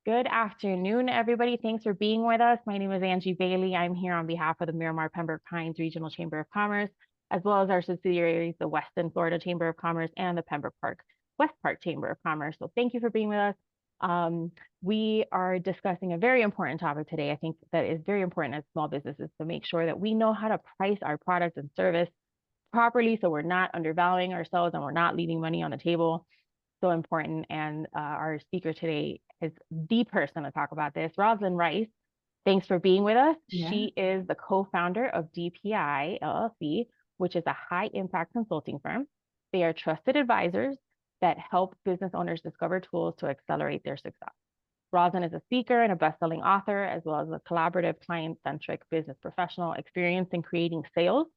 Good afternoon, everybody. Thanks for being with us. My name is Angie Bailey. I'm here on behalf of the Miramar Pembroke Pines Regional Chamber of Commerce, as well as our subsidiaries, the Weston Florida Chamber of Commerce and the Pembroke Park West Park Chamber of Commerce. So thank you for being with us. We are discussing a very important topic today. I think that is very important as small businesses to make sure that we know how to price our product and service properly so we're not undervaluing ourselves and we're not leaving money on the table. So important. And our speaker today is the person to talk about this, Roslyn Rice. Thanks for being with us. Yeah. She is the co-founder of DPI LLC, which is a high impact consulting firm. They are trusted advisors that help business owners discover tools to accelerate their success. Roslyn is a speaker and a best-selling author, as well as a collaborative, client-centric business professional experienced in creating sales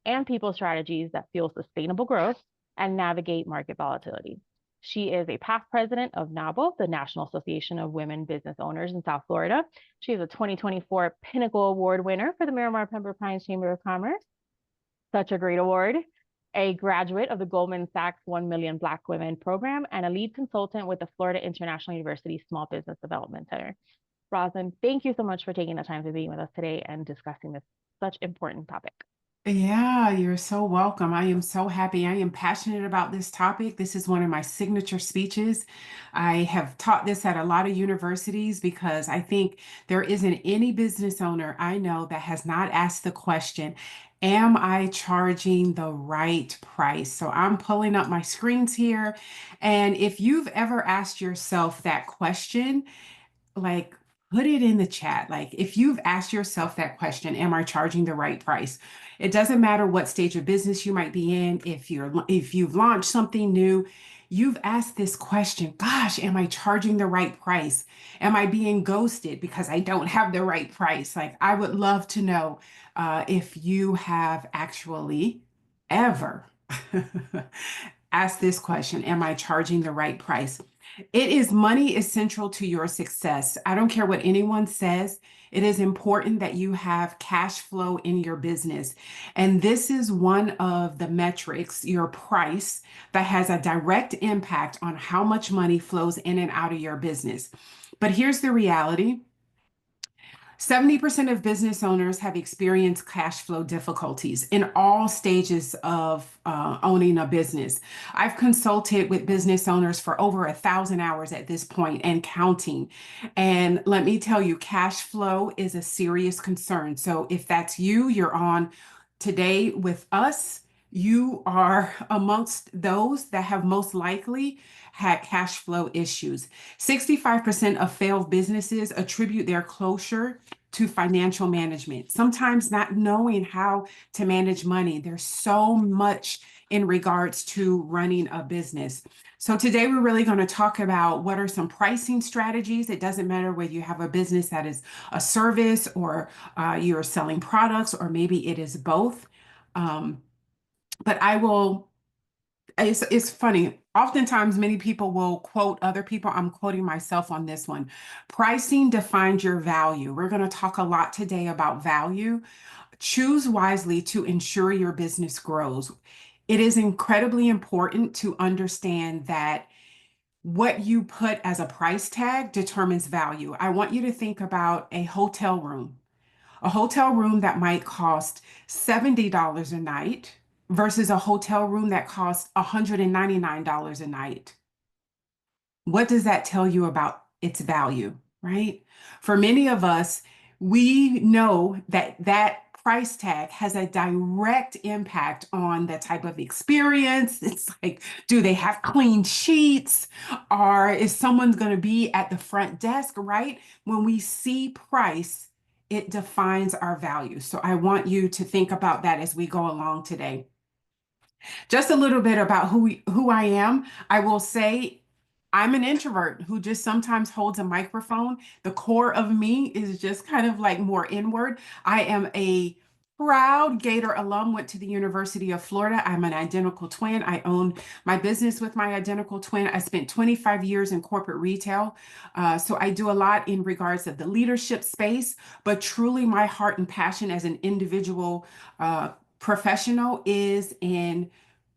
and people strategies that fuel sustainable growth and navigate market volatility. She is a past president of NABO, the National Association of Women Business Owners in South Florida. She is a 2024 Pinnacle Award winner for the Miramar Pembroke Pines Chamber of Commerce. Such a great award. A graduate of the Goldman Sachs 1 Million Black Women Program and a lead consultant with the Florida International University Small Business Development Center. Roslyn, thank you so much for taking the time to be with us today and discussing this such important topic. Yeah, you're so welcome. I am so happy. I am passionate about this topic. This is one of my signature speeches. I have taught this at a lot of universities because I think there isn't any business owner I know that has not asked the question, am I charging the right price? So I'm pulling up my screens here. And if you've ever asked yourself that question, like put it in the chat. Like if you've asked yourself that question, am I charging the right price? It doesn't matter what stage of business you might be in. If you've launched something new, you've asked this question, gosh, am I charging the right price? Am I being ghosted because I don't have the right price? Like I would love to know if you have actually ever asked this question, am I charging the right price? It is money is central to your success. I don't care what anyone says. It is important that you have cash flow in your business. And this is one of the metrics, your price, that has a direct impact on how much money flows in and out of your business. But here's the reality. 70% of business owners have experienced cash flow difficulties in all stages of owning a business. I've consulted with business owners for over 1,000 hours at this point and counting. And let me tell you, cash flow is a serious concern. So if that's you, you're on today with us. You are amongst those that have most likely had cash flow issues. 65% of failed businesses attribute their closure to financial management, sometimes not knowing how to manage money. There's so much in regards to running a business. So today we're really going to talk about what are some pricing strategies. It doesn't matter whether you have a business that is a service or you're selling products, or maybe it is both. But it's funny. Oftentimes, many people will quote other people. I'm quoting myself on this one. Pricing defines your value. We're going to talk a lot today about value. Choose wisely to ensure your business grows. It is incredibly important to understand that what you put as a price tag determines value. I want you to think about a hotel room. A hotel room that might cost $70 a night versus a hotel room that costs $199 a night. What does that tell you about its value, right? For many of us, we know that that price tag has a direct impact on the type of experience. It's like, do they have clean sheets? Or is someone going to be at the front desk, right? When we see price, it defines our value. So I want you to think about that as we go along today. Just a little bit about who I am. I will say I'm an introvert who just sometimes holds a microphone. The core of me is just kind of like more inward. I am a proud Gator alum, went to the University of Florida. I'm an identical twin. I own my business with my identical twin. I spent 25 years in corporate retail. So I do a lot in regards of the leadership space, but truly my heart and passion as an individual professional is in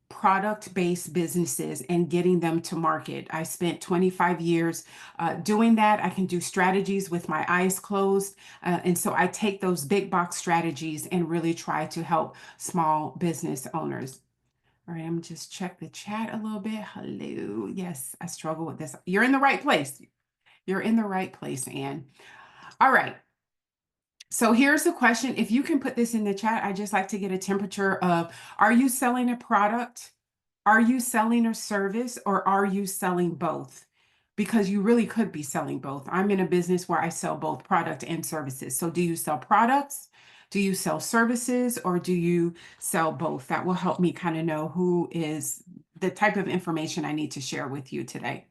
product-based businesses and getting them to market. I spent 25 years doing that. I can do strategies with my eyes closed. And so I take those big box strategies and really try to help small business owners. All right, I'm just check the chat a little bit. Hello. Yes, I struggle with this. You're in the right place. You're in the right place, Anne. All right. So here's the question. If you can put this in the chat, I just like to get a temperature of, are you selling a product? Are you selling a service, or are you selling both? Because you really could be selling both. I'm in a business where I sell both product and services. So do you sell products? Do you sell services, or do you sell both? That will help me kind of know who is the type of information I need to share with you today.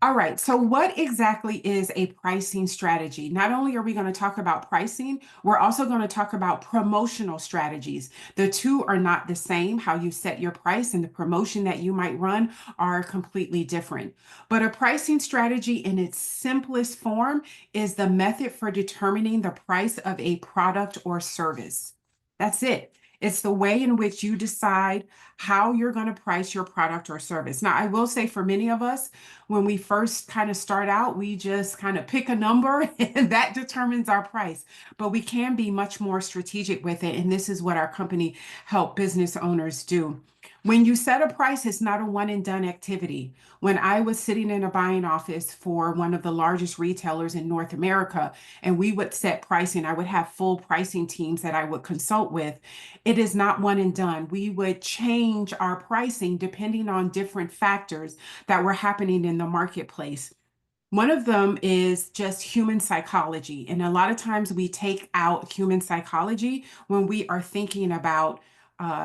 All right, so what exactly is a pricing strategy? Not only are we going to talk about pricing, we're also going to talk about promotional strategies. The two are not the same. How you set your price and the promotion that you might run are completely different. But a pricing strategy in its simplest form is the method for determining the price of a product or service. That's it. It's the way in which you decide how you're going to price your product or service. Now, I will say for many of us, when we first kind of start out, we just kind of pick a number and that determines our price. But we can be much more strategic with it. And this is what our company help business owners do. When you set a price, it's not a one and done activity. When I was sitting in a buying office for one of the largest retailers in North America, and we would set pricing, I would have full pricing teams that I would consult with. It is not one and done. We would change our pricing depending on different factors that were happening in the marketplace. One of them is just human psychology. And a lot of times we take out human psychology when we are thinking about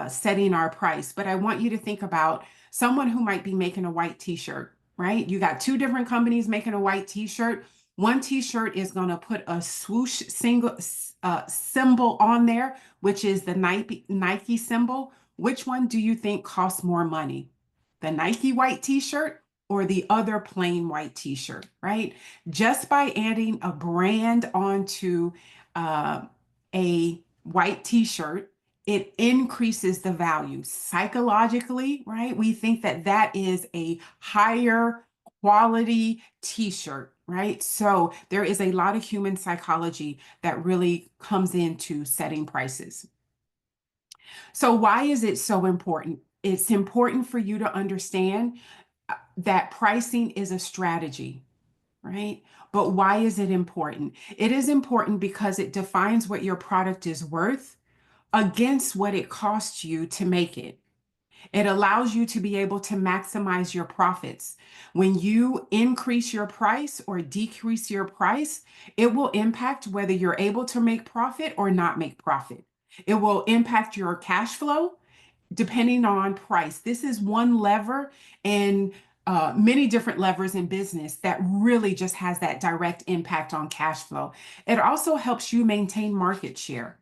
setting our price. But I want you to think about someone who might be making a white t-shirt, right? You got two different companies making a white t-shirt. One t-shirt is going to put a swoosh symbol on there, which is the Nike symbol. Which one do you think costs more money? The Nike white t-shirt or the other plain white t-shirt, right? Just by adding a brand onto a white t-shirt, it increases the value psychologically, right? We think that that is a higher quality t-shirt, right? So there is a lot of human psychology that really comes into setting prices. So why is it so important? It's important for you to understand that pricing is a strategy, right? But why is it important? It is important because it defines what your product is worth against what it costs you to make it. It allows you to be able to maximize your profits. When you increase your price or decrease your price, it will impact whether you're able to make profit or not make profit. It will impact your cash flow depending on price. This is one lever and many different levers in business that really just has that direct impact on cash flow. It also helps you maintain market share.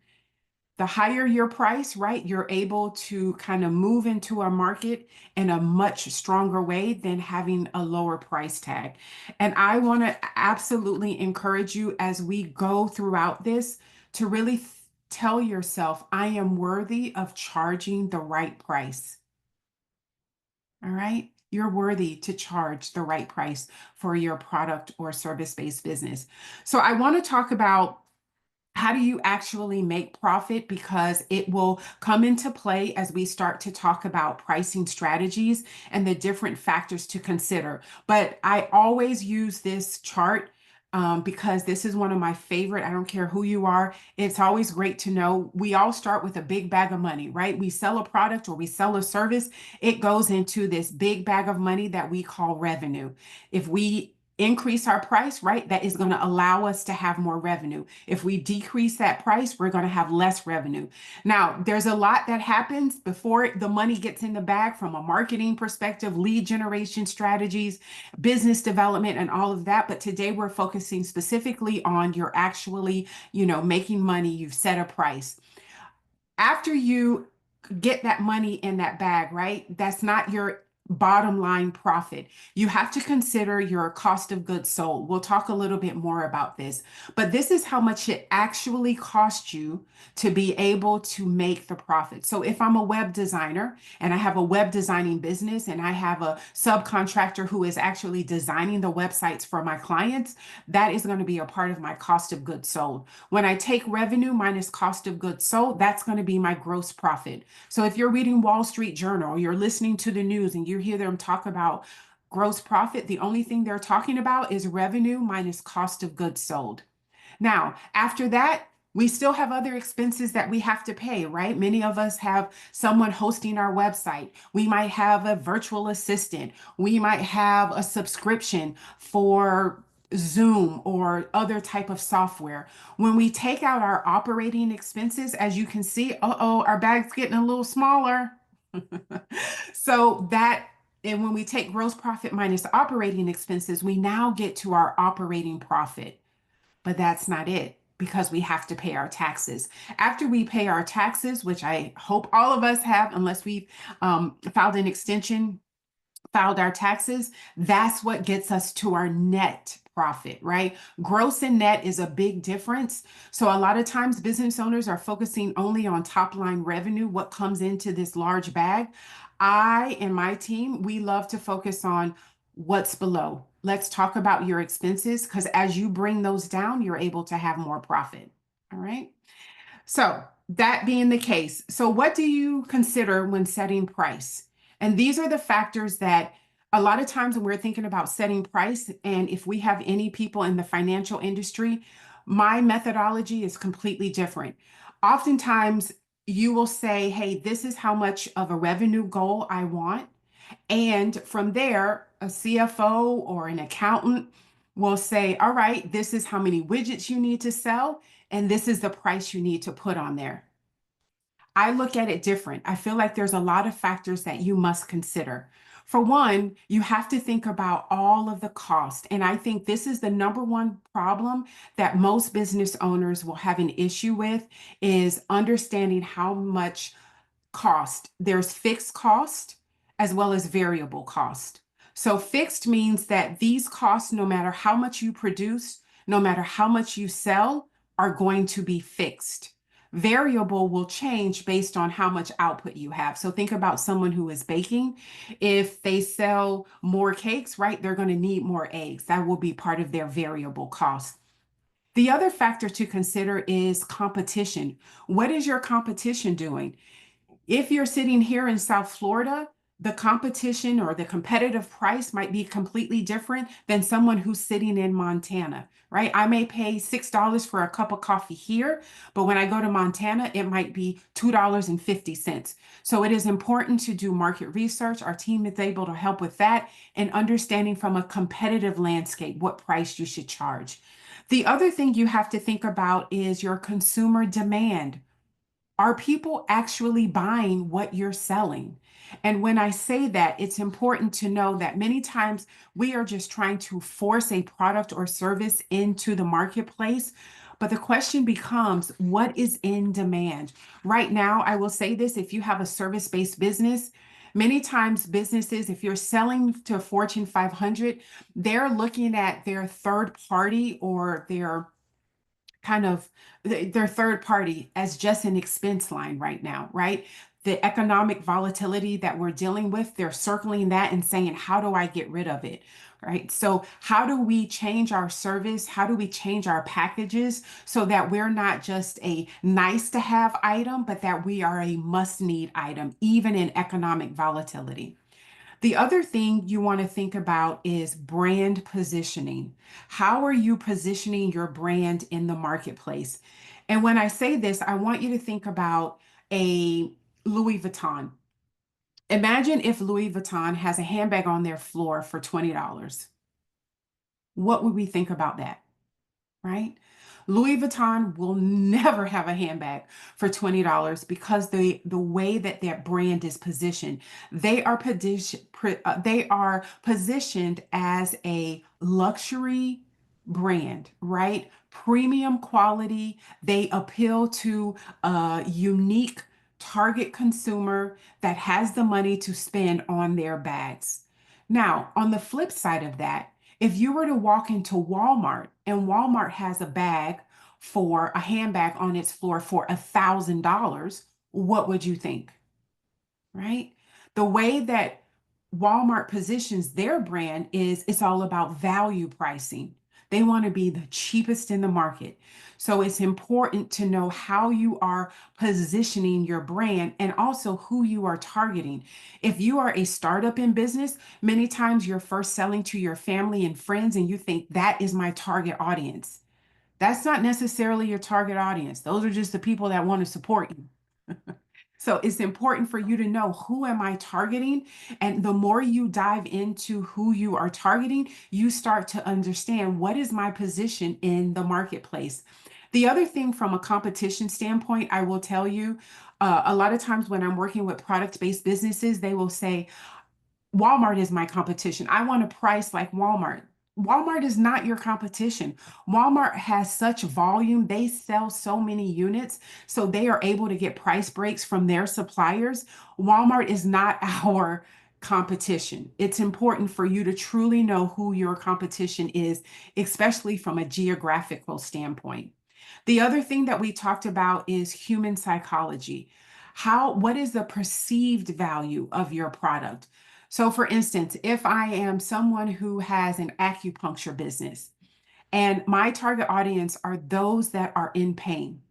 The higher your price, right, you're able to kind of move into a market in a much stronger way than having a lower price tag. And I want to absolutely encourage you as we go throughout this to really tell yourself, I am worthy of charging the right price. All right. You're worthy to charge the right price for your product or service-based business. So I want to talk about how do you actually make profit, because it will come into play as we start to talk about pricing strategies and the different factors to consider. But I always use this chart because this is one of my favorite. I don't care who you are. It's always great to know we all start with a big bag of money, right? We sell a product or we sell a service. It goes into this big bag of money that we call revenue. If we increase our price, right, that is going to allow us to have more revenue. If we decrease that price, we're going to have less revenue. Now, there's a lot that happens before the money gets in the bag from a marketing perspective, lead generation strategies, business development, and all of that. But today we're focusing specifically on you're actually, making money. You've set a price. After you get that money in that bag, right? That's not your bottom line profit. You have to consider your cost of goods sold. We'll talk a little bit more about this, but this is how much it actually costs you to be able to make the profit. So if I'm a web designer and I have a web designing business and I have a subcontractor who is actually designing the websites for my clients, that is going to be a part of my cost of goods sold. When I take revenue minus cost of goods sold, that's going to be my gross profit. So if you're reading Wall Street Journal, or you're listening to the news and you hear them talk about gross profit, the only thing they're talking about is revenue minus cost of goods sold. Now, after that, we still have other expenses that we have to pay, right? Many of us have someone hosting our website. We might have a virtual assistant. We might have a subscription for Zoom or other type of software. When we take out our operating expenses, as you can see, uh-oh, our bag's getting a little smaller. So that, and when we take gross profit minus operating expenses, we now get to our operating profit. But that's not it because we have to pay our taxes. After we pay our taxes, which I hope all of us have, unless we've filed an extension, filed our taxes, that's what gets us to our net profit, right? Gross and net is a big difference. So a lot of times business owners are focusing only on top line revenue, what comes into this large bag. I and my team, we love to focus on what's below. Let's talk about your expenses because as you bring those down, you're able to have more profit. All right. So that being the case, so what do you consider when setting price? And these are the factors that a lot of times when we're thinking about setting price, and if we have any people in the financial industry, my methodology is completely different. Oftentimes, you will say, hey, this is how much of a revenue goal I want. And from there, a CFO or an accountant will say, all right, this is how many widgets you need to sell, and this is the price you need to put on there. I look at it different. I feel like there's a lot of factors that you must consider. For one, you have to think about all of the cost. And I think this is the number one problem that most business owners will have an issue with is understanding how much cost. There's fixed cost as well as variable cost. So fixed means that these costs, no matter how much you produce, no matter how much you sell, are going to be fixed. Variable will change based on how much output you have. So think about someone who is baking. If they sell more cakes, right, they're going to need more eggs. That will be part of their variable cost. The other factor to consider is competition. What is your competition doing? If you're sitting here in South Florida, the competition or the competitive price might be completely different than someone who's sitting in Montana, right? I may pay $6 for a cup of coffee here, but when I go to Montana, it might be $2.50. So it is important to do market research. Our team is able to help with that and understanding from a competitive landscape what price you should charge. The other thing you have to think about is your consumer demand. Are people actually buying what you're selling? And when I say that, it's important to know that many times we are just trying to force a product or service into the marketplace. But the question becomes, what is in demand? Right now, I will say this, if you have a service-based business, many times businesses, if you're selling to Fortune 500, they're looking at their third party or their kind of their third party as just an expense line right now, right? The economic volatility that we're dealing with, they're circling that and saying, how do I get rid of it? Right. So, how do we change our service? How do we change our packages so that we're not just a nice to have item, but that we are a must need item, even in economic volatility? The other thing you want to think about is brand positioning. How are you positioning your brand in the marketplace? And when I say this, I want you to think about a Louis Vuitton. Imagine if Louis Vuitton has a handbag on their floor for $20. What would we think about that? Right? Louis Vuitton will never have a handbag for $20 because the way that their brand is positioned, they are positioned as a luxury brand, right? Premium quality. They appeal to a unique target consumer that has the money to spend on their bags. Now, on the flip side of that, if you were to walk into Walmart and Walmart has a bag for a handbag on its floor for $1,000, what would you think? Right? The way that Walmart positions their brand is it's all about value pricing. They want to be the cheapest in the market. So it's important to know how you are positioning your brand and also who you are targeting. If you are a startup in business, many times you're first selling to your family and friends, and you think that is my target audience. That's not necessarily your target audience. Those are just the people that want to support you. So it's important for you to know, who am I targeting? And the more you dive into who you are targeting, you start to understand, what is my position in the marketplace. The other thing, from a competition standpoint, I will tell you, a lot of times when I'm working with product-based businesses, they will say, Walmart is my competition. I want to price like Walmart. Walmart is not your competition. Walmart has such volume. They sell so many units, so they are able to get price breaks from their suppliers. Walmart is not our competition. It's important for you to truly know who your competition is, especially from a geographical standpoint. The other thing that we talked about is human psychology. What is the perceived value of your product? So, for instance, if I am someone who has an acupuncture business and my target audience are those that are in pain,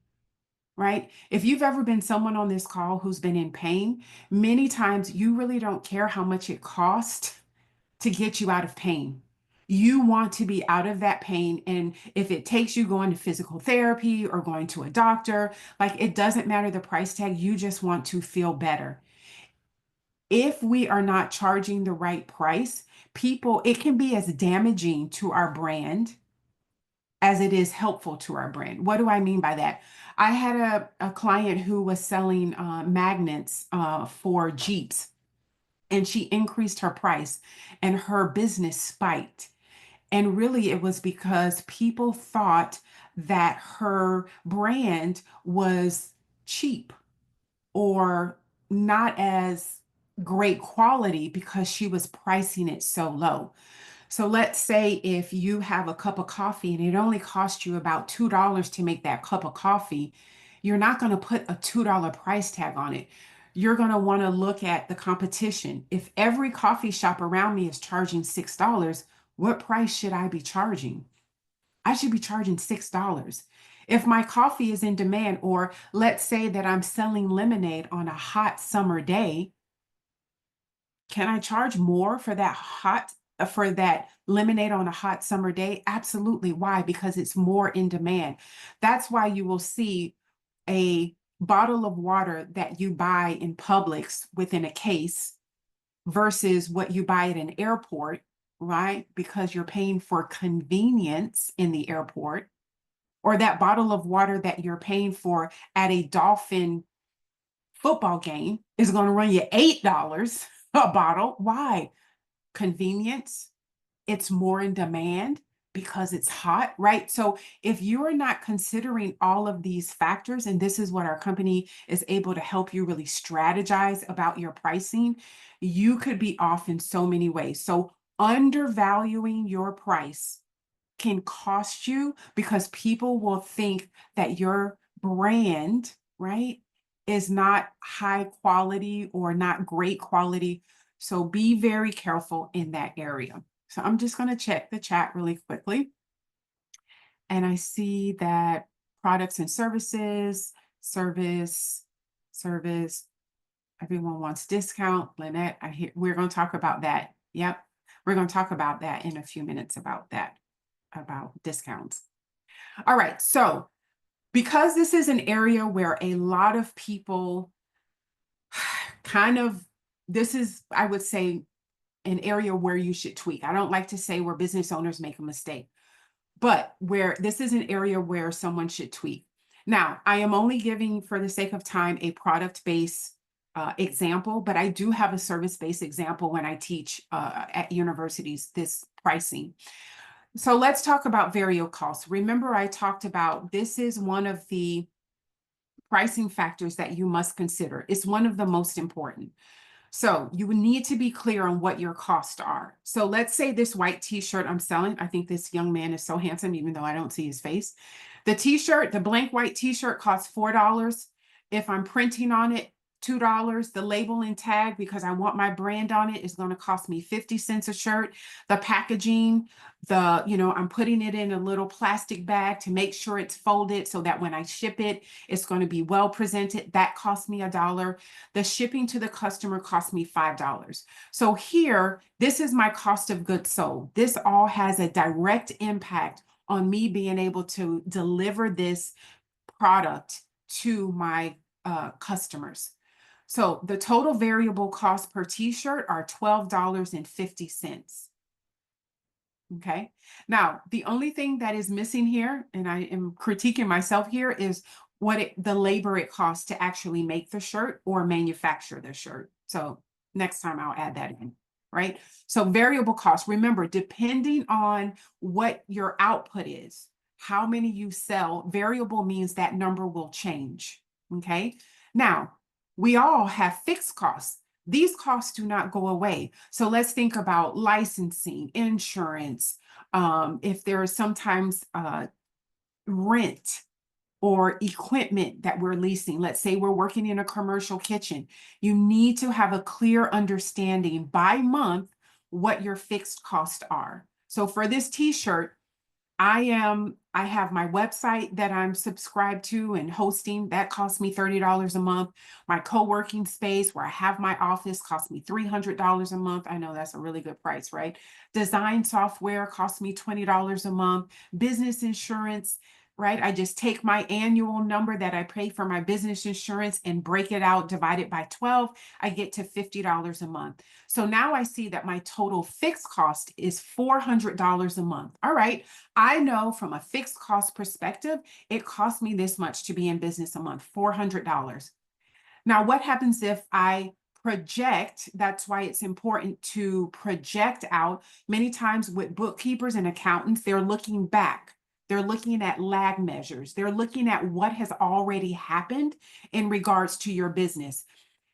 right? If you've ever been someone on this call who's been in pain, many times you really don't care how much it costs to get you out of pain. You want to be out of that pain. And if it takes you going to physical therapy or going to a doctor, like, it doesn't matter the price tag, you just want to feel better. If we are not charging the right price, it can be as damaging to our brand as it is helpful to our brand. What do I mean by that? I had a client who was selling magnets for Jeeps, and she increased her price and her business spiked. And really, it was because people thought that her brand was cheap or not as great quality because she was pricing it so low. So let's say if you have a cup of coffee and it only costs you about $2 to make that cup of coffee, you're not going to put a $2 price tag on it. You're going to want to look at the competition. If every coffee shop around me is charging $6, what price should I be charging? I should be charging $6. If my coffee is in demand, or let's say that I'm selling lemonade on a hot summer day, can I charge more for for that lemonade on a hot summer day? Absolutely. Why? Because it's more in demand. That's why you will see a bottle of water that you buy in Publix within a case versus what you buy at an airport, right? Because you're paying for convenience in the airport, or that bottle of water that you're paying for at a Dolphin football game is going to run you $8 a bottle. Why? Convenience. It's more in demand because it's hot, right? So if you are not considering all of these factors, and this is what our company is able to help you really strategize about your pricing, you could be off in so many ways. So undervaluing your price can cost you, because people will think that your brand, right, is not high quality or not great quality. So be very careful in that area. So I'm just going to check the chat really quickly. And I see that products and services, service, everyone wants discount. Lynette, we're going to talk about that. Yep. We're going to talk about that in a few minutes, about discounts. All right. So because this is an area where a lot of people this is, I would say, an area where you should tweak. I don't like to say where business owners make a mistake, but where this is an area where someone should tweak. Now, I am only giving, for the sake of time, a product-based example, but I do have a service-based example when I teach at universities, this pricing. So let's talk about variable costs. Remember, I talked about this is one of the pricing factors that you must consider. It's one of the most important. So you would need to be clear on what your costs are. So let's say this white t-shirt I'm selling. I think this young man is so handsome, even though I don't see his face. The t-shirt, the blank white t-shirt costs $4. If I'm printing on it, $2. The label and tag, because I want my brand on it, is going to cost me 50 cents a shirt. The packaging, I'm putting it in a little plastic bag to make sure it's folded so that when I ship it, it's going to be well presented. That costs me $1. The shipping to the customer cost me $5. So here, this is my cost of goods sold. This all has a direct impact on me being able to deliver this product to my customers. So the total variable cost per t-shirt are $12.50. Okay. Now, the only thing that is missing here, and I am critiquing myself here, is the labor it costs to actually make the shirt or manufacture the shirt. So next time I'll add that in, right? So variable cost, remember, depending on what your output is, how many you sell, variable means that number will change. Okay. Now, we all have fixed costs. These costs do not go away. So let's think about licensing, insurance, if there is sometimes rent or equipment that we're leasing. Let's say we're working in a commercial kitchen. You need to have a clear understanding by month what your fixed costs are. So for this t-shirt, I have my website that I'm subscribed to and hosting. That costs me $30 a month. My co-working space where I have my office costs me $300 a month. I know that's a really good price, right? Design software costs me $20 a month. Business insurance, right? I just take my annual number that I pay for my business insurance and break it out, divide it by 12. I get to $50 a month. So now I see that my total fixed cost is $400 a month. All right. I know from a fixed cost perspective, it costs me this much to be in business a month, $400. Now, what happens if I project? That's why it's important to project out. Many times with bookkeepers and accountants, they're looking back. They're looking at lag measures. They're looking at what has already happened in regards to your business.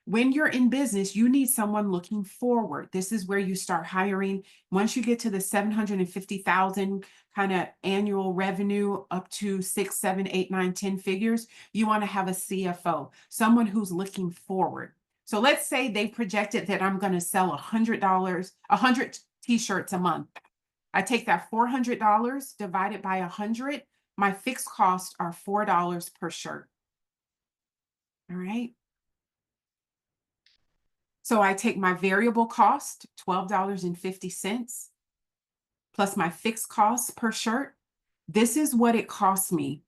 When you're in business, you need someone looking forward. This is where you start hiring. Once you get to the 750,000 kind of annual revenue up to 6, 7, 8, 9, 10 figures, you want to have a CFO, someone who's looking forward. So let's say they projected that I'm going to sell $100, 100 t-shirts a month. I take that $400 divided by 100. My fixed costs are $4 per shirt. All right. So I take my variable cost, $12.50, plus my fixed costs per shirt. This is what it costs me,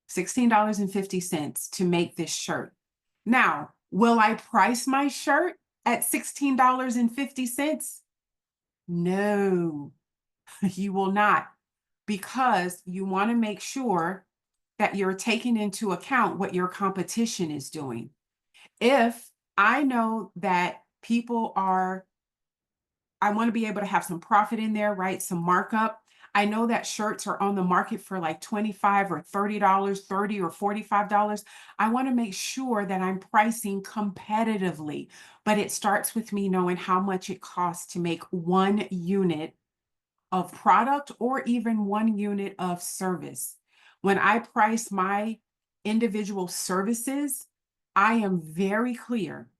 $16.50 to make this shirt. Now, will I price my shirt at $16.50? No, you will not, because you want to make sure that you're taking into account what your competition is doing. If I know that I want to be able to have some profit in there, right? Some markup. I know that shirts are on the market for like $25 or $30, $30 or $45. I want to make sure that I'm pricing competitively, but it starts with me knowing how much it costs to make one unit of product or even one unit of service. When I price my individual services, I am very clear.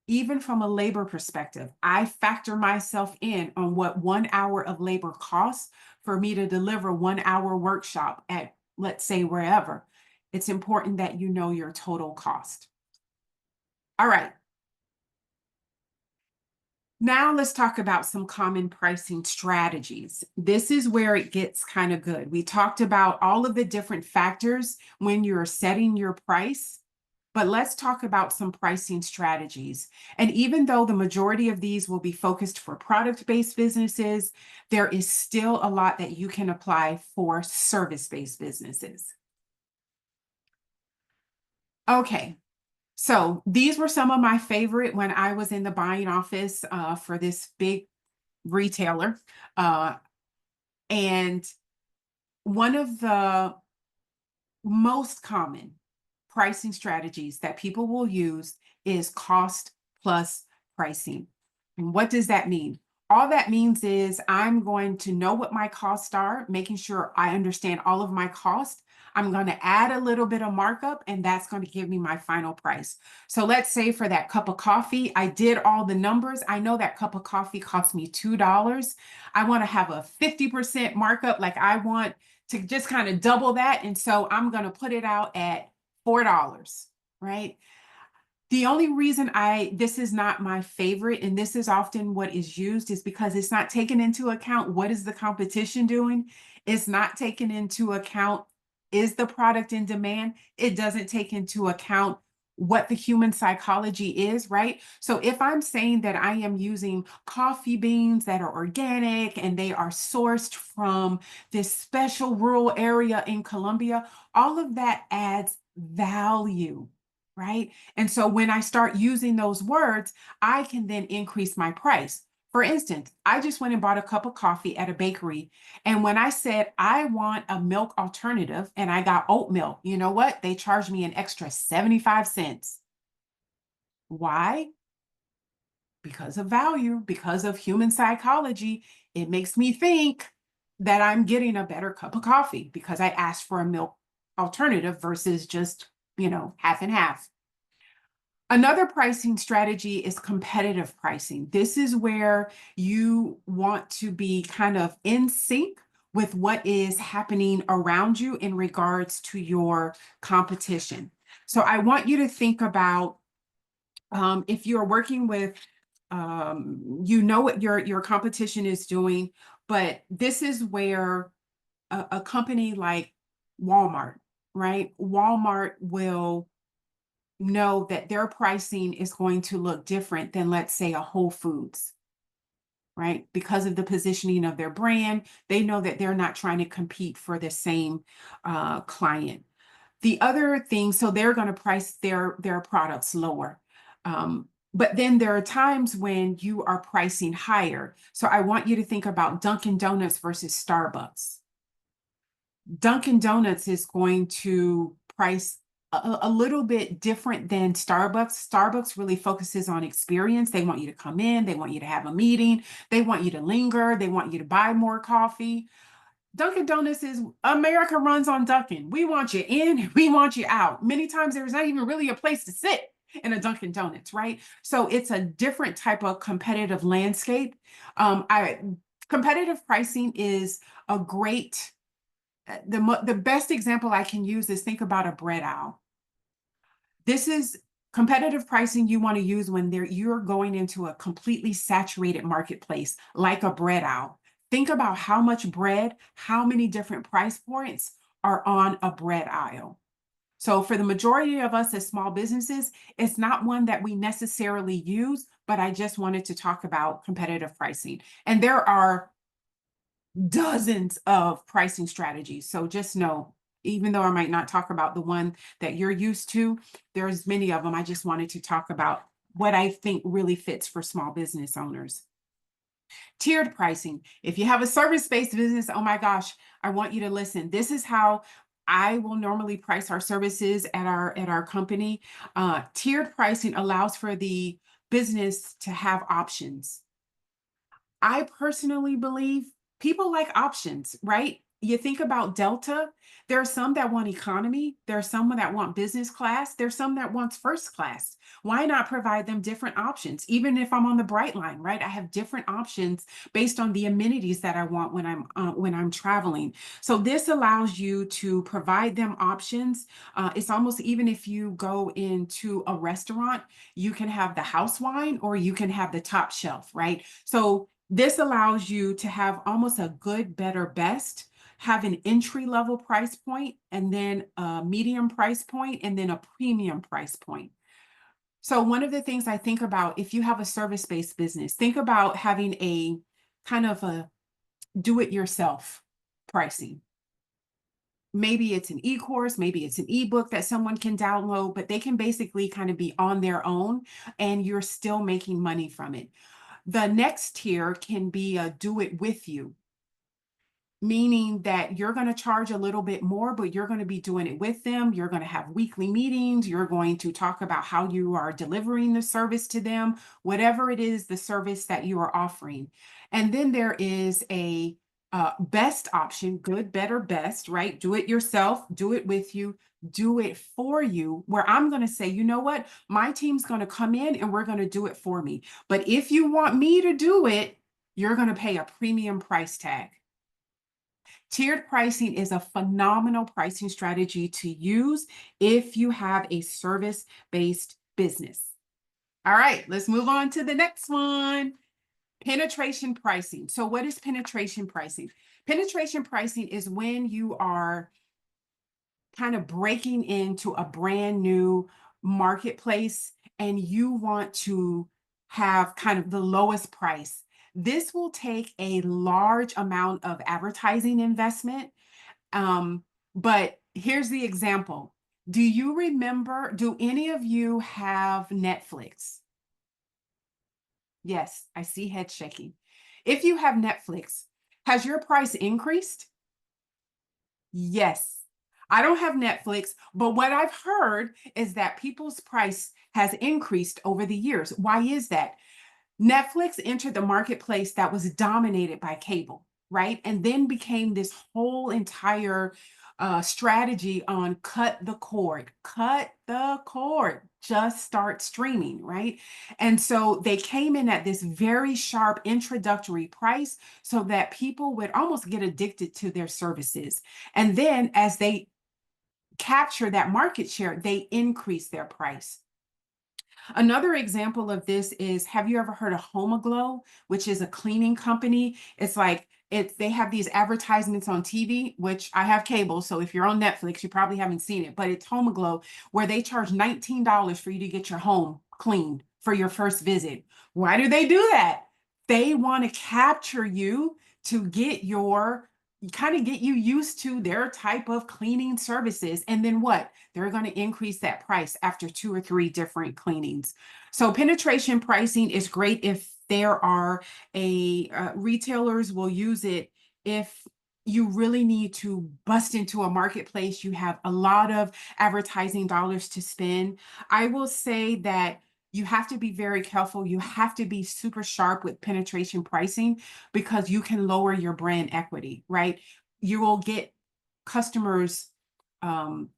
Even from a labor perspective, I factor myself in on what 1 hour of labor costs for me to deliver 1 hour workshop at, let's say, wherever. It's important that you know your total cost. All right. Now let's talk about some common pricing strategies. This is where it gets kind of good. We talked about all of the different factors when you're setting your price. But let's talk about some pricing strategies. And even though the majority of these will be focused for product-based businesses, there is still a lot that you can apply for service-based businesses. Okay, so these were some of my favorite when I was in the buying office for this big retailer. And one of the most common pricing strategies that people will use is cost plus pricing. And what does that mean? All that means is I'm going to know what my costs are, making sure I understand all of my costs. I'm going to add a little bit of markup, and that's going to give me my final price. So let's say for that cup of coffee, I did all the numbers. I know that cup of coffee cost me $2. I want to have a 50% markup. Like I want to just kind of double that. And so I'm going to put it out at $4, right? The only reason this is not my favorite, and this is often what is used, is because it's not taken into account what is the competition doing. It's not taken into account, is the product in demand? It doesn't take into account what the human psychology is, right? So if I'm saying that I am using coffee beans that are organic and they are sourced from this special rural area in Colombia, all of that adds value, right? And so when I start using those words, I can then increase my price. For instance, I just went and bought a cup of coffee at a bakery. And when I said I want a milk alternative and I got oat milk, you know what? They charged me an extra 75 cents. Why? Because of value, because of human psychology. It makes me think that I'm getting a better cup of coffee because I asked for a milk alternative versus just, half and half. Another pricing strategy is competitive pricing. This is where you want to be kind of in sync with what is happening around you in regards to your competition. So I want you to think about if you're working with, what your competition is doing, but this is where a company like Walmart, right? Walmart will know that their pricing is going to look different than, let's say, a Whole Foods, right? Because of the positioning of their brand, they know that they're not trying to compete for the same client. The other thing, so they're going to price their products lower. But then there are times when you are pricing higher. So I want you to think about Dunkin' Donuts versus Starbucks. Dunkin' Donuts is going to price a little bit different than Starbucks. Starbucks really focuses on experience. They want you to come in, they want you to have a meeting, they want you to linger, they want you to buy more coffee. Dunkin' Donuts is America runs on Dunkin'. We want you in, we want you out. Many times there's not even really a place to sit in a Dunkin' Donuts, right? So it's a different type of competitive landscape. Competitive pricing is a great the best example I can use is think about a bread aisle. This is competitive pricing you want to use when you're going into a completely saturated marketplace like a bread aisle. Think about how much bread, how many different price points are on a bread aisle. So for the majority of us as small businesses, it's not one that we necessarily use, but I just wanted to talk about competitive pricing. And there are dozens of pricing strategies. So just know, even though I might not talk about the one that you're used to, there's many of them. I just wanted to talk about what I think really fits for small business owners. Tiered pricing. If you have a service-based business, oh my gosh, I want you to listen. This is how I will normally price our services at our company. Tiered pricing allows for the business to have options. I personally believe people like options, right? You think about Delta, there are some that want economy, there are some that want business class, there's some that wants first class. Why not provide them different options? Even if I'm on the Bright Line, right? I have different options based on the amenities that I want when I'm traveling. So this allows you to provide them options. It's almost, even if you go into a restaurant, you can have the house wine or you can have the top shelf, right? So this allows you to have almost a good, better, best, have an entry level price point, and then a medium price point, and then a premium price point. So one of the things I think about, if you have a service-based business, think about having a kind of a do-it-yourself pricing. Maybe it's an e-course, maybe it's an ebook that someone can download, but they can basically kind of be on their own and you're still making money from it. The next tier can be a do it with you. meaning that you're going to charge a little bit more, but you're going to be doing it with them. You're going to have weekly meetings. You're going to talk about how you are delivering the service to them, whatever it is, the service that you are offering. And then there is a best option, good, better, best, right? Do it yourself, do it with you, do it for you, where I'm going to say, you know what? My team's going to come in and we're going to do it for me. But if you want me to do it, you're going to pay a premium price tag. Tiered pricing is a phenomenal pricing strategy to use if you have a service-based business. All right, let's move on to the next one. Penetration pricing. So what is penetration pricing? Penetration pricing is when you are kind of breaking into a brand new marketplace and you want to have kind of the lowest price. This will take a large amount of advertising investment. But here's the example. Do any of you have Netflix? Yes, I see head shaking. If you have Netflix, has your price increased? Yes. I don't have Netflix, but what I've heard is that people's price has increased over the years. Why is that? Netflix entered the marketplace that was dominated by cable, right? And then became this whole entire strategy on cut the cord, just start streaming, right? And so they came in at this very sharp introductory price so that people would almost get addicted to their services. And then as they capture that market share, they increase their price. Another example of this is, have you ever heard of Homoglow, which is a cleaning company? It's like they have these advertisements on TV, which I have cable. So if you're on Netflix, you probably haven't seen it, but it's Homoglow where they charge $19 for you to get your home cleaned for your first visit. Why do they do that? They want to capture you to get you used to their type of cleaning services. And then what? They're going to increase that price after 2 or 3 different cleanings. So penetration pricing is great if there are retailers will use it if you really need to bust into a marketplace. You have a lot of advertising dollars to spend. I will say that you have to be very careful. You have to be super sharp with penetration pricing because you can lower your brand equity, right? You will get customers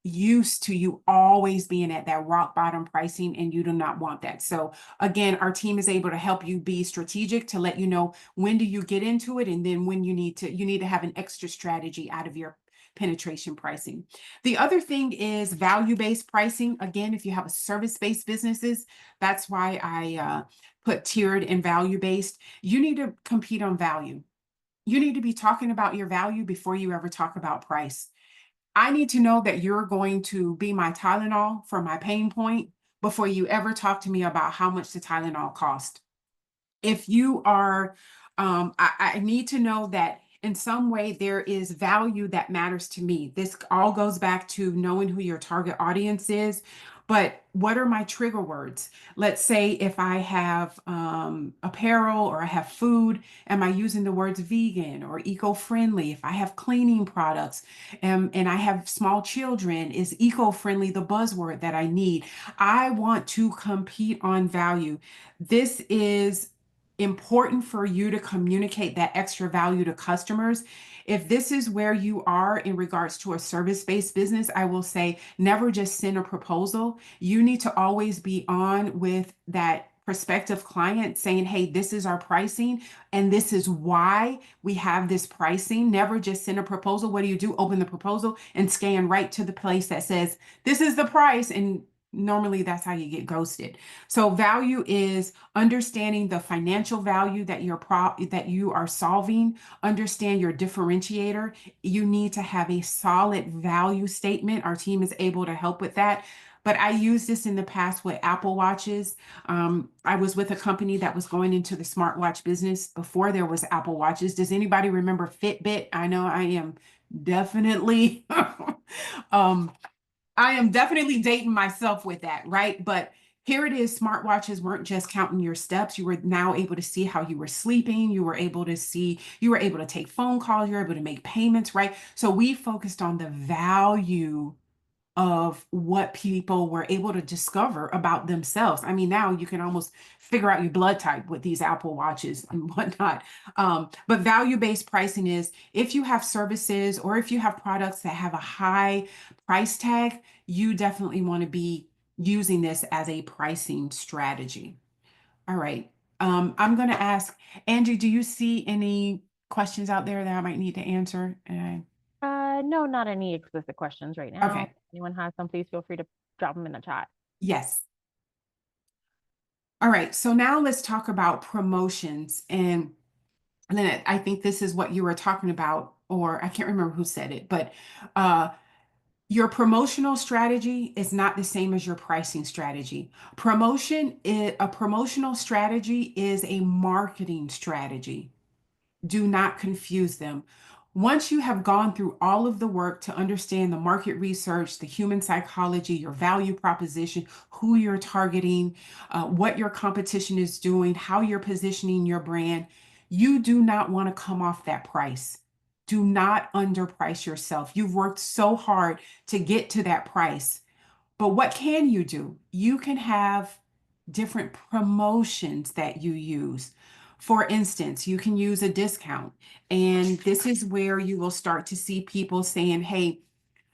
used to you always being at that rock bottom pricing, and you do not want that. So again, our team is able to help you be strategic to let you know when do you get into it, and then when you need to have an extra strategy out of your penetration pricing. The other thing is value-based pricing. Again, if you have a service-based businesses, that's why I put tiered and value-based. You need to compete on value. You need to be talking about your value before you ever talk about price. I need to know that you're going to be my Tylenol for my pain point before you ever talk to me about how much the Tylenol cost. If you are, I need to know that in some way there is value that matters to me. This all goes back to knowing who your target audience is. But what are my trigger words? Let's say if I have apparel or I have food, am I using the words vegan or eco-friendly? If I have cleaning products and I have small children, is eco-friendly the buzzword that I need? I want to compete on value. This is important for you to communicate that extra value to customers. If this is where you are in regards to a service-based business, I will say never just send a proposal. You need to always be on with that prospective client saying, hey, this is our pricing and this is why we have this pricing. Never just send a proposal. What do? Open the proposal and scan right to the place that says, this is the price. And normally that's how you get ghosted. So value is understanding the financial value that that you are solving. Understand your differentiator. You need to have a solid value statement. Our team is able to help with that. But I used this in the past with Apple Watches. I was with a company that was going into the smartwatch business before there was Apple Watches. Does anybody remember Fitbit? I know I am definitely I am definitely dating myself with that, right? But Here it is, smartwatches weren't just counting your steps. You were now able to see how you were sleeping. You were able to see, you were able to take phone calls. You were able to make payments, right? So we focused on the value of what people were able to discover about themselves. I mean, now you can almost figure out your blood type with these Apple Watches and whatnot. But value-based pricing is if you have services or if you have products that have a high price tag, you definitely want to be using this as a pricing strategy. All right. I'm going to ask Angie, do you see any questions out there that I might need to answer? No, not any explicit questions right now. If Okay. anyone has some, please feel free to drop them in the chat. Yes. All right, so now let's talk about promotions. And Lynette, I think this is what you were talking about, or I can't remember who said it, but uh, your promotional strategy is not the same as your pricing strategy. A promotional strategy is a marketing strategy. Do not confuse them. Once you have gone through all of the work to understand the market research, the human psychology, your value proposition, who you're targeting, what your competition is doing, how you're positioning your brand, you do not want to come off that price. Do not underprice yourself. You've worked so hard to get to that price. But what can you do? You can have different promotions that you use. For instance, you can use a discount. And this is where you will start to see people saying, hey,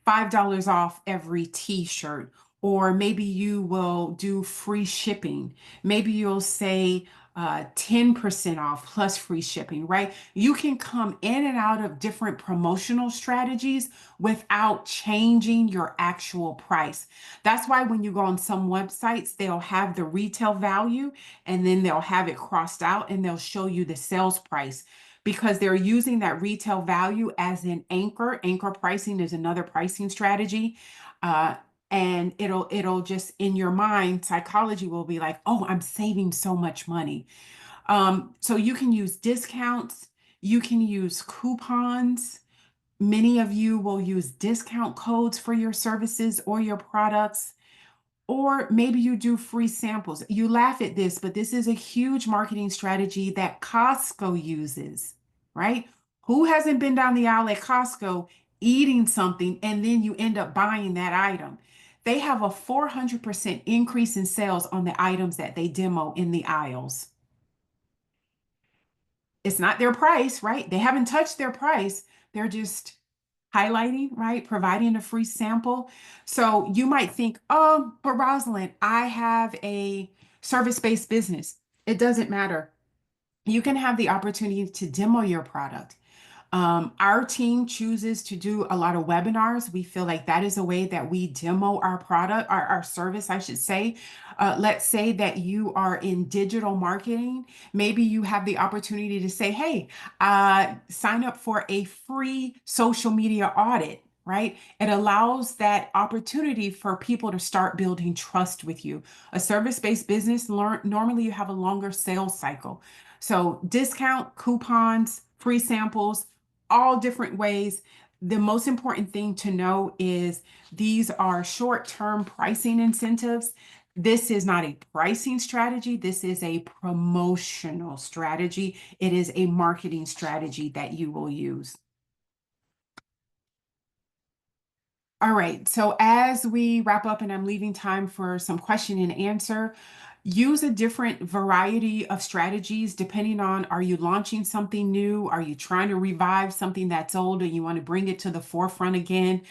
$5 off every t-shirt, or maybe you will do free shipping. Maybe you'll say 10% off plus free shipping, right? You can come in and out of different promotional strategies without changing your actual price. That's why when you go on some websites, they'll have the retail value and then they'll have it crossed out and they'll show you the sales price because they're using that retail value as an anchor. Anchor pricing is another pricing strategy. And it'll just in your mind, psychology will be like, oh, I'm saving so much money. So you can use discounts, you can use coupons. Many of you will use discount codes for your services or your products. Or maybe you do free samples. You laugh at this, but this is a huge marketing strategy that Costco uses, right? Who hasn't been down the aisle at Costco eating something and then you end up buying that item? They have a 400% increase in sales on the items that they demo in the aisles. It's not their price, right? They haven't touched their price. They're just highlighting, right? Providing a free sample. So you might think, oh, but Rosalind, I have a service-based business. It doesn't matter. You can have the opportunity to demo your product. Our team chooses to do a lot of webinars. We feel like that is a way that we demo our product, our service, I should say. Let's say that you are in digital marketing. Maybe you have the opportunity to say, hey, sign up for a free social media audit. Right? It allows that opportunity for people to start building trust with you. A service-based business, normally you have a longer sales cycle. So discount, coupons, free samples, all different ways. The most important thing to know is these are short-term pricing incentives. This is not a pricing strategy. This is a promotional strategy. It is a marketing strategy that you will use. All right, so as we wrap up and I'm leaving time for some question and answer, use a different variety of strategies depending on, are you launching something new? Are you trying to revive something that's old and you want to bring it to the forefront again?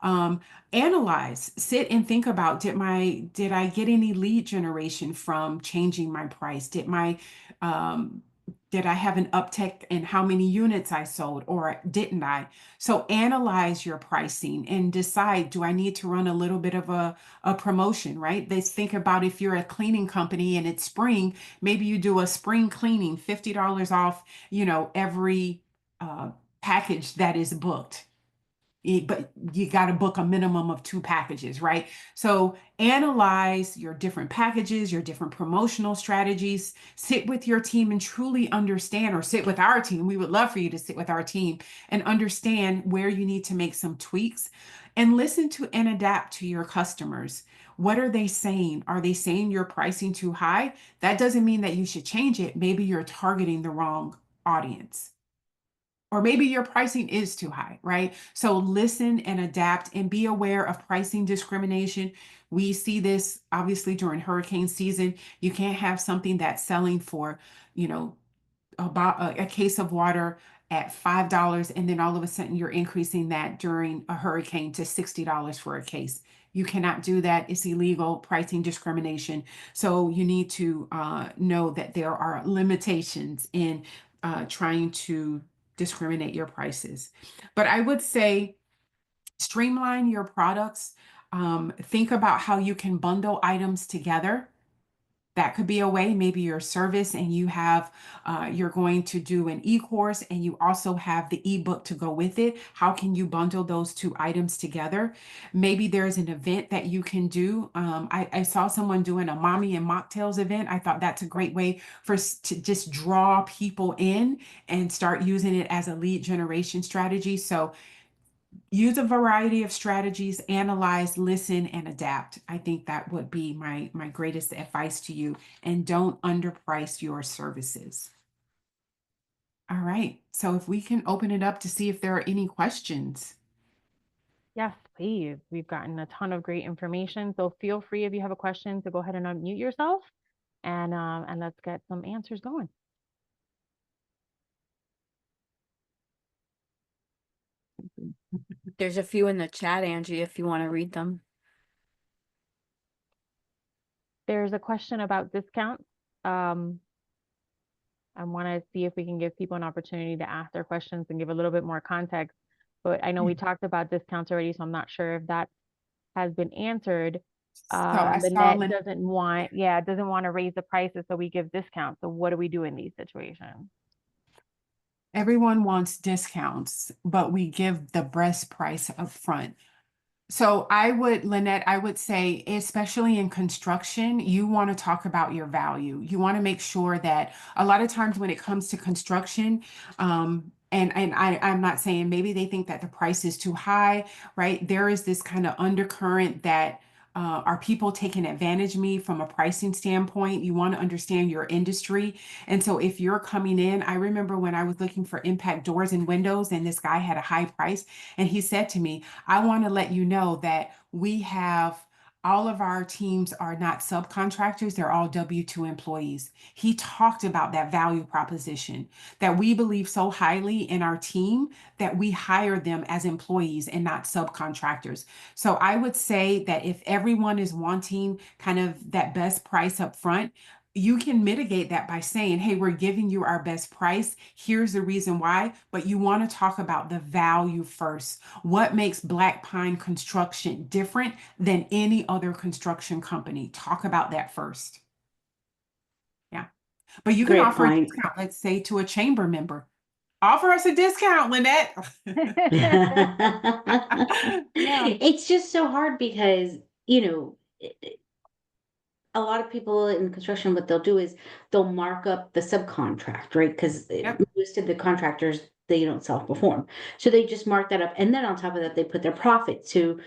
Um, Analyze, sit and think about, did I get any lead generation from changing my price? Did I have an uptick in how many units I sold or didn't I? So analyze your pricing and decide, do I need to run a little bit of a promotion, right? They think about if you're a cleaning company and it's spring, maybe you do a spring cleaning, $50 off, every package that is booked. But you got to book a minimum of 2 packages, right? So analyze your different packages, your different promotional strategies, sit with your team and truly understand, or sit with our team. We would love for you to sit with our team and understand where you need to make some tweaks. And listen to and adapt to your customers. What are they saying? Are they saying you're pricing too high? That doesn't mean that you should change it. Maybe you're targeting the wrong audience. Or maybe your pricing is too high, right? So listen and adapt and be aware of pricing discrimination. We see this obviously during hurricane season. You can't have something that's selling for, you know, about a case of water at $5, and then all of a sudden you're increasing that during a hurricane to $60 for a case. You cannot do that. It's illegal pricing discrimination. So you need to know that there are limitations in trying to discriminate your prices. But I would say streamline your products. Think about how you can bundle items together. That could be a way. Maybe your service and you have, you're going to do an e-course and you also have the ebook to go with it. How can you bundle those two items together? Maybe there's an event that you can do. I saw someone doing a mommy and mocktails event. I thought that's a great way to just draw people in and start using it as a lead generation strategy. So use a variety of strategies, analyze, listen, and adapt. I think that would be my greatest advice to you. And don't underprice your services. All right. So if we can open it up to see if there are any questions. Yes, please. We've gotten a ton of great information. So feel free if you have a question to go ahead and unmute yourself and let's get some answers going. There's a few in the chat, Angie, if you want to read them. There's a question about discounts. I want to see if we can give people an opportunity to ask their questions and give a little bit more context. But I know we talked about discounts already, so I'm not sure if that has been answered. So I saw Lynette doesn't want to raise the prices, so we give discounts. So what do we do in these situations? everyone wants discounts, but we give the best price up front. So Lynette, I would say, especially in construction, you want to talk about your value. You want to make sure that a lot of times when it comes to construction, I'm not saying maybe they think that the price is too high, right? There is this kind of undercurrent that are people taking advantage of me from a pricing standpoint? You want to understand your industry. And so if you're coming in, I remember when I was looking for impact doors and windows, and this guy had a high price, and he said to me, I want to let you know that we have all of our teams are not subcontractors, they're all W-2 employees. He talked about that value proposition, that we believe so highly in our team that we hire them as employees and not subcontractors. So I would say that if everyone is wanting kind of that best price up front, you can mitigate that by saying, hey, we're giving you our best price. Here's the reason why. But you want to talk about the value first. What makes Black Pine Construction different than any other construction company? Talk about that first. Yeah. But you can Great offer a point. discount, let's say, to a chamber member. Offer us a discount, Lynette. Yeah. It's just so hard because, a lot of people in construction, what they'll do is they'll mark up the subcontract, right? Because Yep. most of the contractors, they don't self-perform. So they just mark that up. And then on top of that, they put their profit. So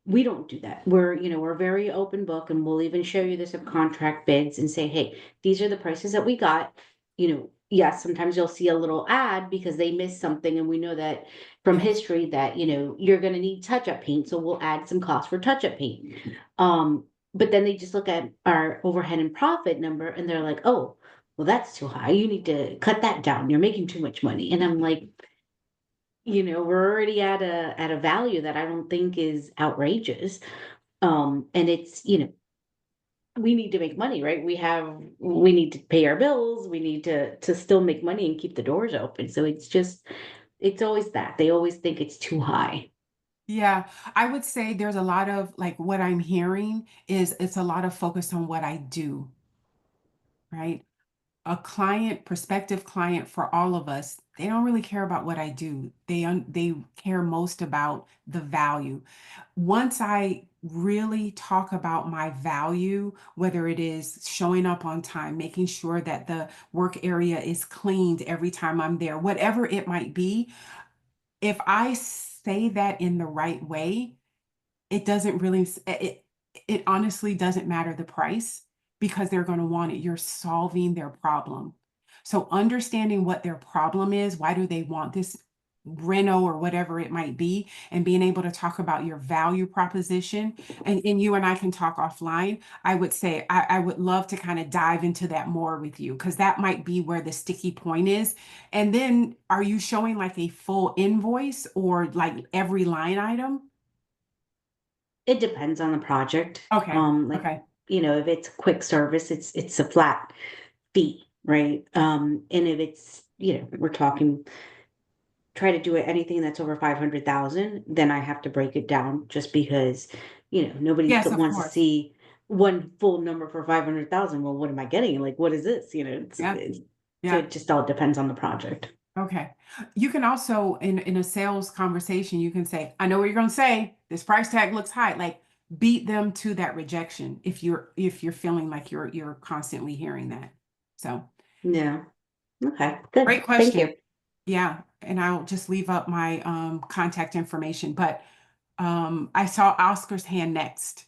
we don't do that. We're very open book, and we'll even show you the subcontract bids and say, hey, these are the prices that we got. Yes, sometimes you'll see a little ad because they missed something, and we know that from history that, you're going to need touch-up paint. So we'll add some cost for touch-up paint. But then they just look at our overhead and profit number and they're like, oh, well, that's too high. You need to cut that down. You're making too much money. And I'm like, we're already at a value that I don't think is outrageous. And it's, we need to make money, right? We need to pay our bills. We need to still make money and keep the doors open. So it's always that. They always think it's too high. Yeah, I would say there's a lot of like what I'm hearing is it's a lot of focus on what I do, right? Prospective client for all of us, they don't really care about what I do. They care most about the value. Once I really talk about my value, whether it is showing up on time, making sure that the work area is cleaned every time I'm there, whatever it might be, if I say that in the right way, it doesn't really, it honestly doesn't matter the price because they're going to want it. You're solving their problem. So understanding what their problem is, why do they want this reno or whatever it might be, and being able to talk about your value proposition, and you and I can talk offline. I would say I would love to kind of dive into that more with you because that might be where the sticky point is. And then are you showing like a full invoice or like every line item? It depends on the project. Okay, Like, okay. if it's quick service, it's a flat fee, right? And if it's, we're talking try to do it anything that's over 500,000, then I have to break it down just because, nobody Yes, of wants to course. see one full number for 500,000. Well, what am I getting? Like, what is this? Yeah, So yeah. it just all depends on the project. Okay. You can also in a sales conversation, you can say, I know what you're going to say. This price tag looks high. Like beat them to that rejection if you're feeling like you're constantly hearing that. So Yeah. Okay, good. great Thank question. you. Yeah. And I'll just leave up my contact information. But I saw Oscar's hand next.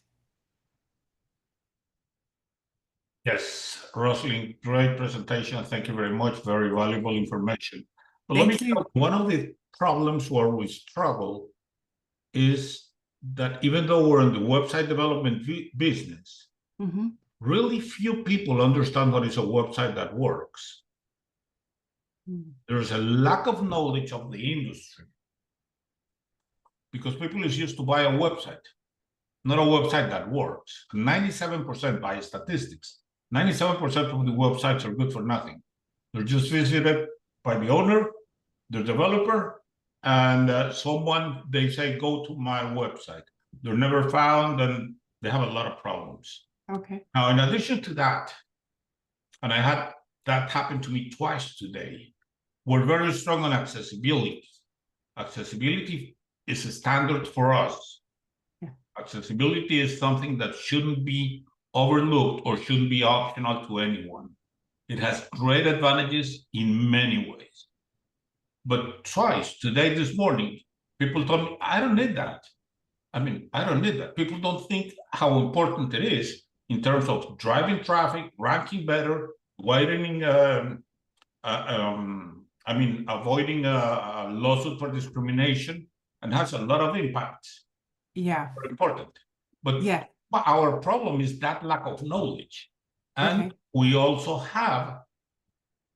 Yes, Roslyn, great presentation. Thank you very much. Very valuable information. But let me Thank you. tell you, one of the problems where we struggle is that even though we're in the website development business, Hmm. really few people understand what is a website that works. There's a lack of knowledge of the industry because people is used to buy a website, not a website that works. 97% by statistics, 97% of the websites are good for nothing. They're just visited by the owner, the developer, and someone, they say, go to my website. They're never found and they have a lot of problems. Okay. Now, in addition to that, and I had that happen to me twice today, we're very strong on accessibility. Accessibility is a standard for us. Yeah. Accessibility is something that shouldn't be overlooked or shouldn't be optional to anyone. It has great advantages in many ways. But twice, today, this morning, people told me, I don't need that. I mean, I don't need that. People don't think how important it is in terms of driving traffic, ranking better, widening, avoiding a lawsuit for discrimination, and has a lot of impacts. Yeah. Very important. But Yeah. our problem is that lack of knowledge. And Okay. we also have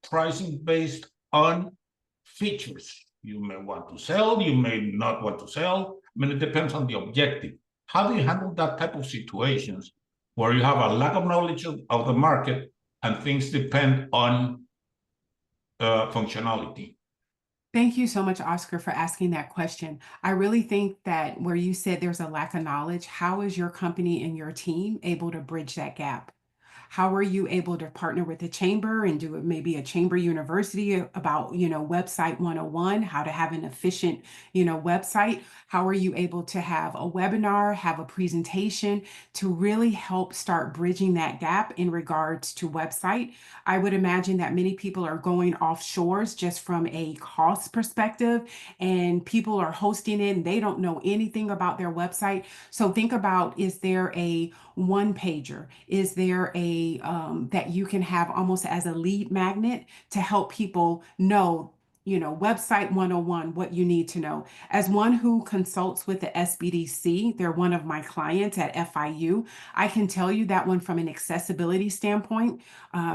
pricing based on features. You may want to sell, you may not want to sell. I mean, it depends on the objective. How do you handle that type of situations where you have a lack of knowledge of the market and things depend on functionality? Thank you so much, Oscar, for asking that question. I really think that where you said there's a lack of knowledge, how is your company and your team able to bridge that gap? How are you able to partner with the chamber and do it maybe a chamber university about, website 101, how to have an efficient, website? How are you able to have a webinar, have a presentation to really help start bridging that gap in regards to website? I would imagine that many people are going offshores just from a cost perspective, and people are hosting it and they don't know anything about their website. So think about, is there a one pager? Is there a that you can have almost as a lead magnet to help people know, website 101, what you need to know? As one who consults with the SBDC, they're one of my clients at FIU. I can tell you that one from an accessibility standpoint,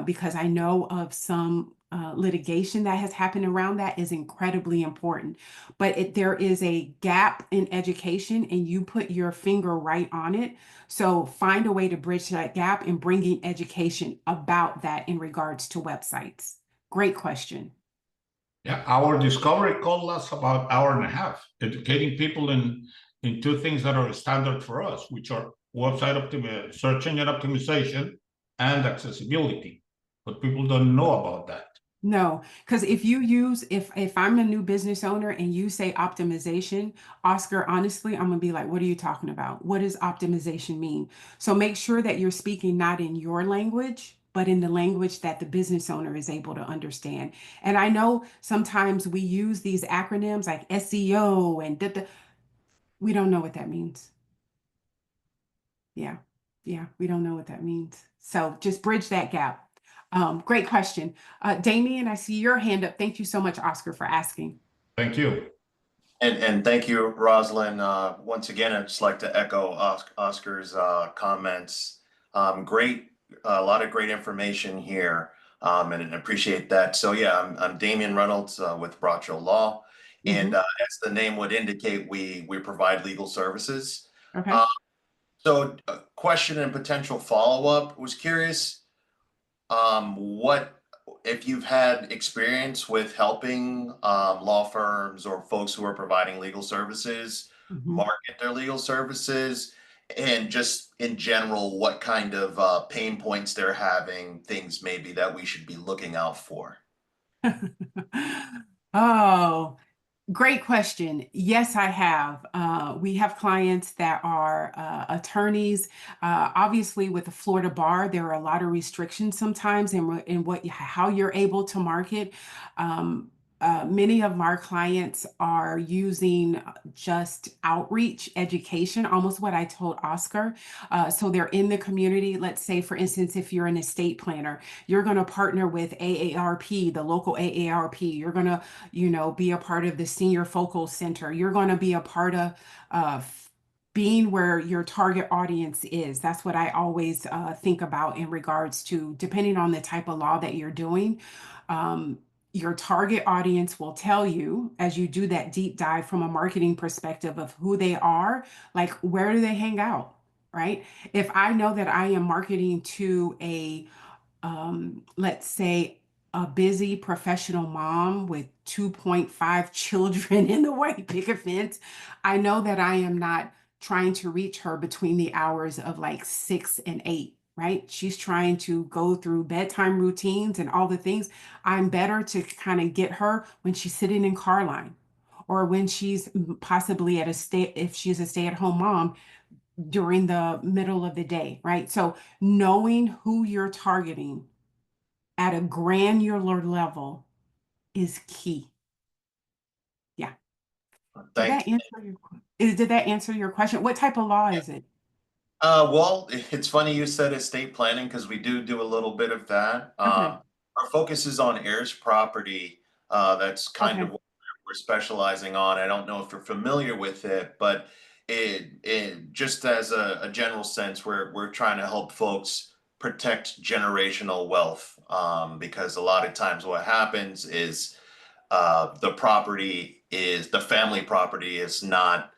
because I know of some litigation that has happened around that, is incredibly important. But there is a gap in education, and you put your finger right on it. So find a way to bridge that gap and bringing education about that in regards to websites. Great question. Yeah, our discovery called us about hour and a half, educating people in two things that are standard for us, which are search engine optimization and accessibility. But people don't know about that. No, because if I'm a new business owner and you say optimization, Oscar, honestly, I'm gonna be like, what are you talking about? What does optimization mean? So make sure that you're speaking not in your language, but in the language that the business owner is able to understand. And I know sometimes we use these acronyms like SEO and we don't know what that means. Yeah. Yeah. We don't know what that means. So just bridge that gap. Great question. Damien, I see your hand up. Thank you so much, Oscar, for asking. Thank you. And thank you, Roslyn. Once again, I'd just like to echo Oscar's comments. Great, a lot of great information here, and appreciate that. So yeah, I'm Damian Reynolds with Brocho Law, and as the name would indicate, we provide legal services. Okay. So, question and potential follow-up. Was curious, what if you've had experience with helping law firms or folks who are providing legal services market their legal services, and just in general, what kind of pain points they're having, things maybe that we should be looking out for. Oh, great question. Yes, I have. We have clients that are attorneys. Obviously, with the Florida bar, there are a lot of restrictions sometimes in how you're able to market. Many of our clients are using just outreach education, almost what I told Oscar. So they're in the community. Let's say, for instance, if you're an estate planner, you're going to partner with AARP, the local AARP. You're going to, be a part of the Senior Focal Center. You're going to be a part of being where your target audience is. That's what I always think about in regards to, depending on the type of law that you're doing. Your target audience will tell you, as you do that deep dive from a marketing perspective of who they are, like where do they hang out, right? If I know that I am marketing to let's say, a busy professional mom with 2.5 children in the white picket fence, I know that I am not trying to reach her between the hours of like 6 and 8. Right? She's trying to go through bedtime routines and all the things. I'm better to kind of get her when she's sitting in car line, or when she's possibly if she's a stay-at-home mom during the middle of the day, right? So knowing who you're targeting at a granular level is key. Yeah. Thank you. Did that answer your question? What type of law is it? Well, it's funny you said estate planning, because we do a little bit of that. Okay. Our focus is on heirs property. That's kind of Okay. what we're specializing on. I don't know if you're familiar with it, but it just as a general sense, we're trying to help folks protect generational wealth. Because a lot of times what happens is the family property is not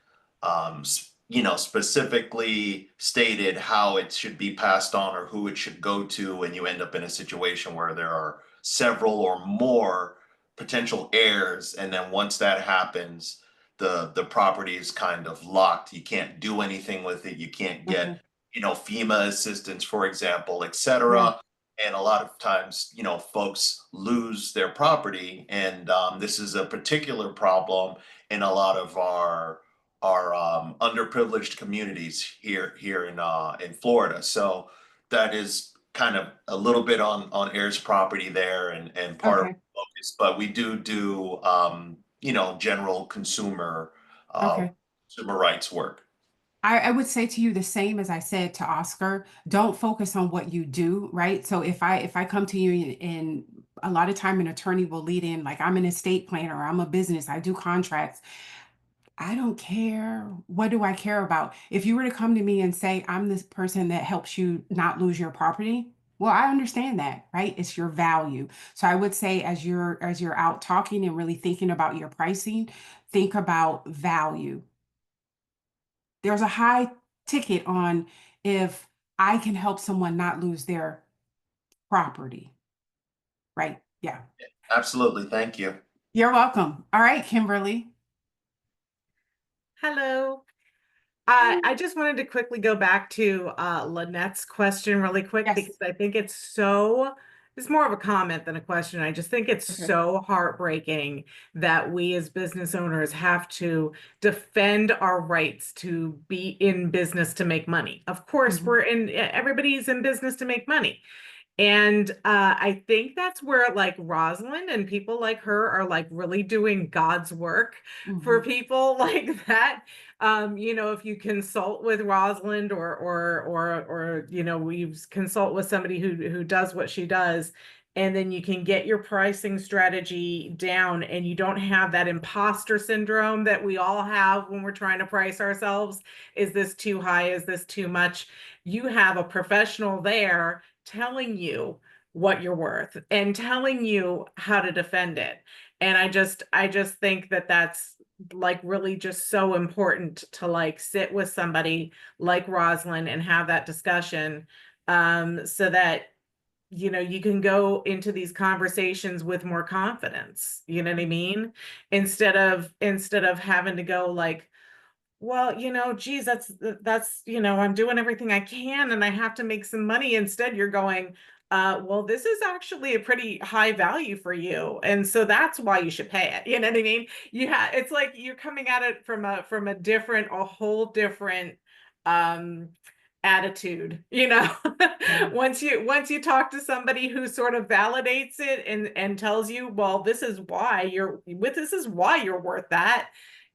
specifically stated how it should be passed on or who it should go to, and you end up in a situation where there are several or more potential heirs, and then once that happens, the property is kind of locked. You can't do anything with it. You can't get FEMA assistance, for example, et cetera. And a lot of times, folks lose their property, and this is a particular problem in a lot of our underprivileged communities here in Florida. So that is kind of a little bit on heirs property there, and part of Okay. our focus. But we do general consumer Okay. consumer rights work. I would say to you the same as I said to Oscar. Don't focus on what you do, right? So if I come to you, and a lot of time an attorney will lead in, like, I'm an estate planner, I'm a business, I do contracts. I don't care. What do I care about? If you were to come to me and say, I'm this person that helps you not lose your property, well, I understand that, right? It's your value. So I would say, as you're out talking and really thinking about your pricing, think about value. There's a high ticket on if I can help someone not lose their property, right? Yeah. Absolutely. Thank you. You're welcome. All right, Kimberly. Hello. I just wanted to quickly go back to Lynette's question really quick, Yes. because I think it's more of a comment than a question. I just think it's so heartbreaking that we as business owners have to defend our rights to be in business to make money. Of course, everybody's in business to make money. And I think that's where like Rosalind and people like her are like really doing God's work for people like that. You know, if you consult with Rosalind or you know, you consult with somebody who does what she does, and then you can get your pricing strategy down and you don't have that imposter syndrome that we all have when we're trying to price ourselves. Is this too high? Is this too much? You have a professional there telling you what you're worth and telling you how to defend it. And I just think that that's like really just so important to like sit with somebody like Roslyn and have that discussion, so that you know you can go into these conversations with more confidence. You know what I mean? Instead of having to go like, well, you know, geez, that's, you know, I'm doing everything I can and I have to make some money. Instead, you're going, well, this is actually a pretty high value for you. And so that's why you should pay it. You know what I mean? It's like you're coming at it from a whole different attitude, you know. Once you talk to somebody who sort of validates it and tells you, well, this is why you're worth that,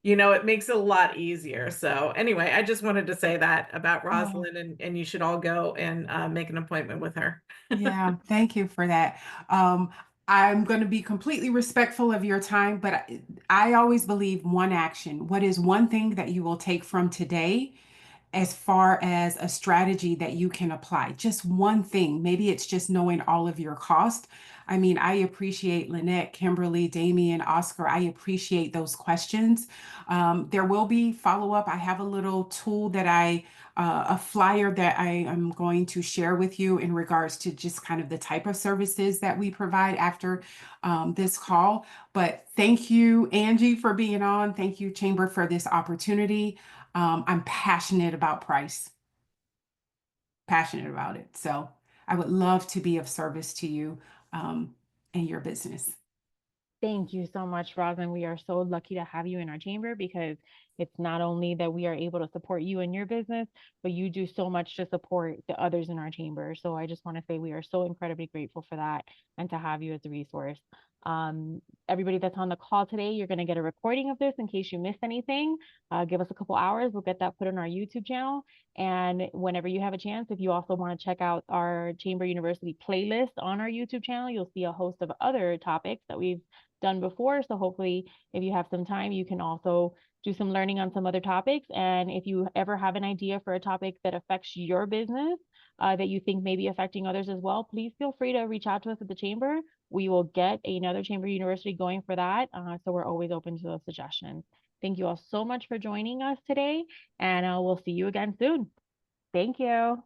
you know, it makes it a lot easier. So anyway, I just wanted to say that about Rosalind, and you should all go and make an appointment with her. Yeah, thank you for that. I'm going to be completely respectful of your time, but I always believe one action. What is one thing that you will take from today as far as a strategy that you can apply? Just one thing. Maybe it's just knowing all of your costs. I mean, I appreciate Lynette, Kimberly, Damian, Oscar. I appreciate those questions. There will be follow-up. I have a little tool that a flyer that I am going to share with you in regards to just kind of the type of services that we provide after this call. But thank you, Angie, for being on. Thank you, Chamber, for this opportunity. I'm passionate about price, passionate about it. So I would love to be of service to you and your business. Thank you so much, Roslyn. We are so lucky to have you in our chamber because it's not only that we are able to support you in your business, but you do so much to support the others in our chamber. So I just want to say we are so incredibly grateful for that and to have you as a resource. Everybody that's on the call today, you're going to get a recording of this in case you missed anything. Give us a couple hours. We'll get that put on our YouTube channel. And whenever you have a chance, if you also want to check out our Chamber University playlist on our YouTube channel, you'll see a host of other topics that we've done before. So hopefully if you have some time, you can also do some learning on some other topics. And if you ever have an idea for a topic that affects your business that you think may be affecting others as well, please feel free to reach out to us at the chamber. We will get another Chamber University going for that. So we're always open to those suggestions. Thank you all so much for joining us today, and we'll see you again soon. Thank you.